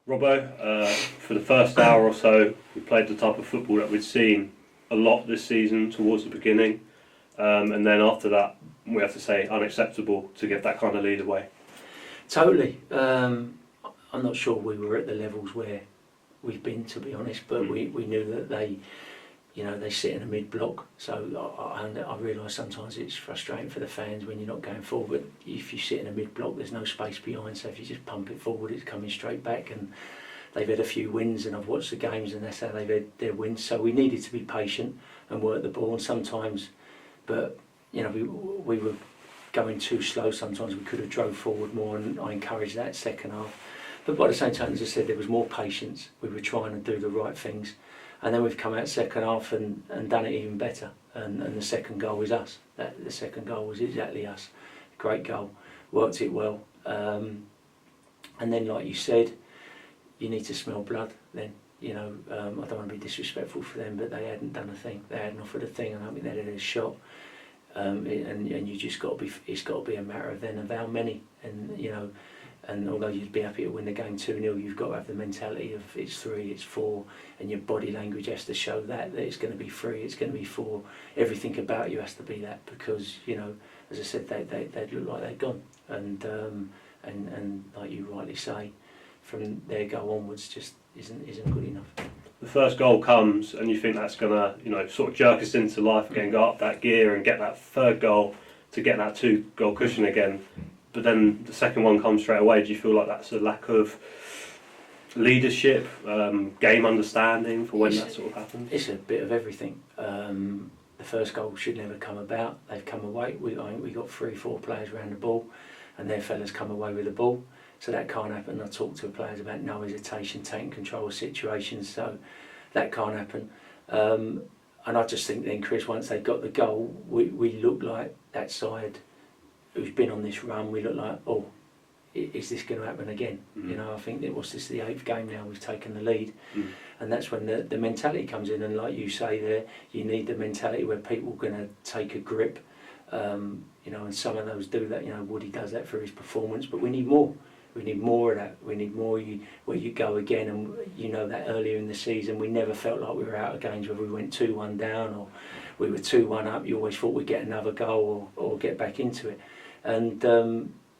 Robbo, for the first hour or so, we played the type of football that we'd seen a lot this season towards the beginning, and then after that, we have to say unacceptable to give that kind of lead away. Totally. I'm not sure we were at the levels where we've been, to be honest, but we knew that they sit in a mid-block, so I realise sometimes it's frustrating for the fans when you're not going forward, but if you sit in a mid-block there's no space behind, so if you just pump it forward it's coming straight back, and they've had a few wins and I've watched the games and that's how they've had their wins, so we needed to be patient and work the ball, and sometimes, but we were going too slow, sometimes we could have drove forward more, and I encouraged that second half, but by the same time, as I said, there was more patience, we were trying to do the right things. And then we've come out second half and done it even better. And the second goal was us. The second goal was exactly us. Great goal, worked it well. And then, like you said, you need to smell blood. Then I don't want to be disrespectful for them, but they hadn't done a thing. They hadn't offered a thing, and I don't think they had a shot. And you just got to be. It's got to be a matter of then of how many. And although you'd be happy to win the game 2-0, you've got to have the mentality of it's 3, it's 4, and your body language has to show that it's going to be 3, it's going to be 4. Everything about you has to be that, because as I said, they look like they'd gone, and like you rightly say, from their goal onwards just isn't good enough. The first goal comes, and you think that's going to sort of jerk us into life again, go up that gear, and get that third goal to get that 2-goal cushion again. But then the second one comes straight away. Do you feel like that's a lack of leadership, game understanding for when that sort of happens? It's a bit of everything. The first goal should never come about. They've come away. I think we got 3-4 players around the ball, and their fellas come away with the ball. So that can't happen. I talked to players about no hesitation, taking control of situations. So that can't happen. And I just think then, Chris, once they got the goal, we looked like that side who's been on this run. We look like, oh, is this going to happen again? I think that was this the 8th game now we've taken the lead, and that's when the mentality comes in. And like you say there, you need the mentality where people are going to take a grip. And some of those do that. Woody does that for his performance, but we need more. We need more of that. We need more where you go again, and that earlier in the season we never felt like we were out of games where we went 2-1 down or we were 2-1 up. You always thought we'd get another goal or get back into it. And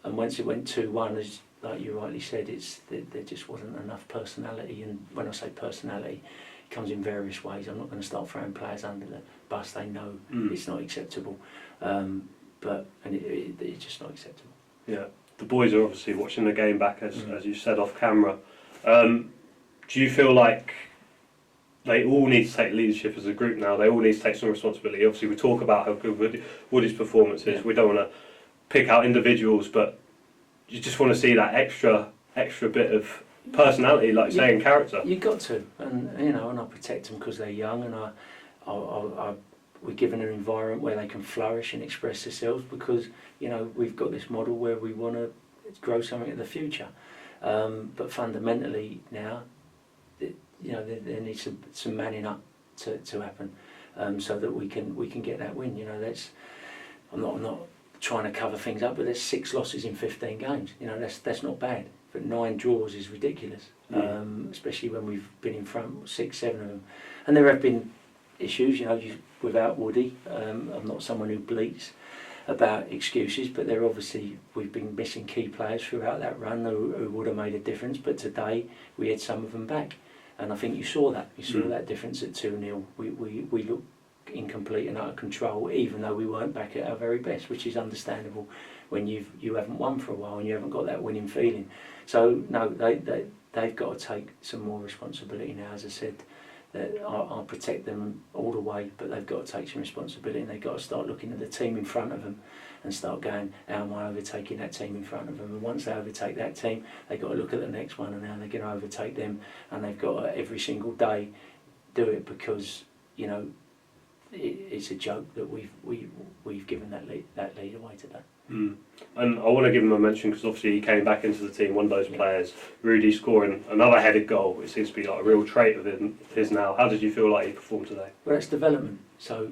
once it went 2-1, as like you rightly said, there just wasn't enough personality. And when I say personality, it comes in various ways. I'm not going to start throwing players under the bus. They know it's not acceptable, but it's just not acceptable. Yeah, the boys are obviously watching the game back, as you said off camera. Do you feel like they all need to take leadership as a group now? They all need to take some responsibility. Obviously, we talk about how good Woody's performance is. Yeah. We don't want to pick out individuals, but you just want to see that extra bit of personality, like you say, and character. You got to, and and I protect them because they're young, and we're given an environment where they can flourish and express themselves, because we've got this model where we want to grow something in the future. But fundamentally now, there needs some manning up to happen, so that we can get that win. I'm not trying to cover things up, but there's 6 losses in 15 games. That's not bad, but 9 draws is ridiculous, especially when we've been in front 6, 7 of them. And there have been issues, without Woody. I'm not someone who bleats about excuses, but we've been missing key players throughout that run who would have made a difference, but today we had some of them back, and I think you saw that. You saw that difference at 2-0. We looked incomplete and out of control, even though we weren't back at our very best, which is understandable when you haven't won for a while and you haven't got that winning feeling. So no, they've got to take some more responsibility now. As I said, that I'll protect them all the way, but they've got to take some responsibility, and they've got to start looking at the team in front of them and start going, how am I overtaking that team in front of them? And once they overtake that team, they've got to look at the next one and how they're going to overtake them, and they've got to every single day do it, because it's a joke that we've given that lead away today. And I want to give him a mention, because obviously he came back into the team, one of those players. Rudy scoring another headed goal, it seems to be like a real trait of his now. How did you feel like he performed today? Well, that's development. So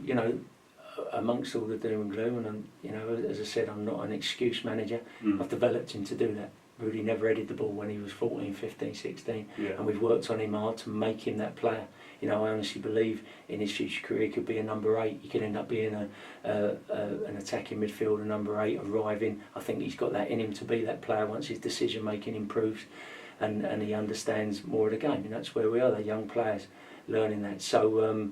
amongst all the doom and gloom, and as I said, I'm not an excuse manager. I've developed him to do that. Rudy never headed the ball when he was 14, 15, 16, Yeah. and we've worked on him hard to make him that player. You know, I honestly believe in his future career he could be a number 8. He could end up being an attacking midfielder, number 8, arriving. I think he's got that in him to be that player once his decision making improves, and he understands more of the game. And that's where we are, the young players learning that. So.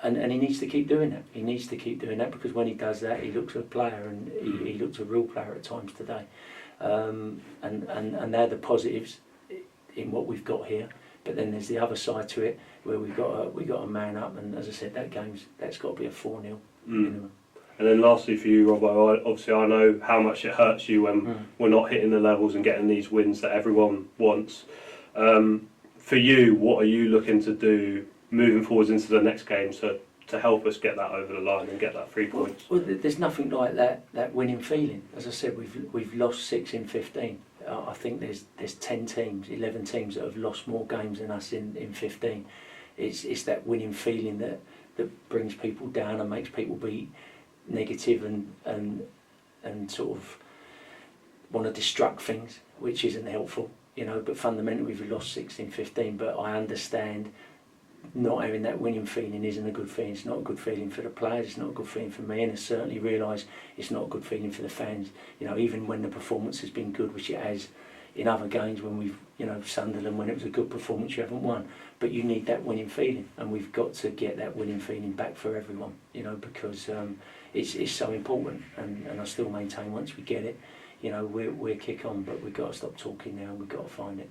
And he needs to keep doing that. He needs to keep doing that, because when he does that, he looks a player, and he looks a real player at times today. And they're the positives in what we've got here. But then there's the other side to it, where we got to man up. And as I said, that's got to be a 4-0. And then lastly for you, Robbo, obviously I know how much it hurts you when we're not hitting the levels and getting these wins that everyone wants. For you, what are you looking to do moving forwards into the next game to help us get that over the line and get that 3 points? Well, there's nothing like that winning feeling. As I said, we've lost 6 in 15. I think there's 10 teams, 11 teams that have lost more games than us in 15. It's that winning feeling that brings people down and makes people be negative and sort of want to destruct things, which isn't helpful. You know, but fundamentally we've lost 6 in 15. But I understand not having that winning feeling isn't a good feeling. It's not a good feeling for the players, it's not a good feeling for me, and I certainly realise it's not a good feeling for the fans. You know, even when the performance has been good, which it has in other games, when we've, you know, Sunderland, when it was a good performance, you haven't won. But you need that winning feeling, and we've got to get that winning feeling back for everyone, you know, because it's so important, and I still maintain once we get it, you know, we'll kick on, but we've got to stop talking now, and we've got to find it.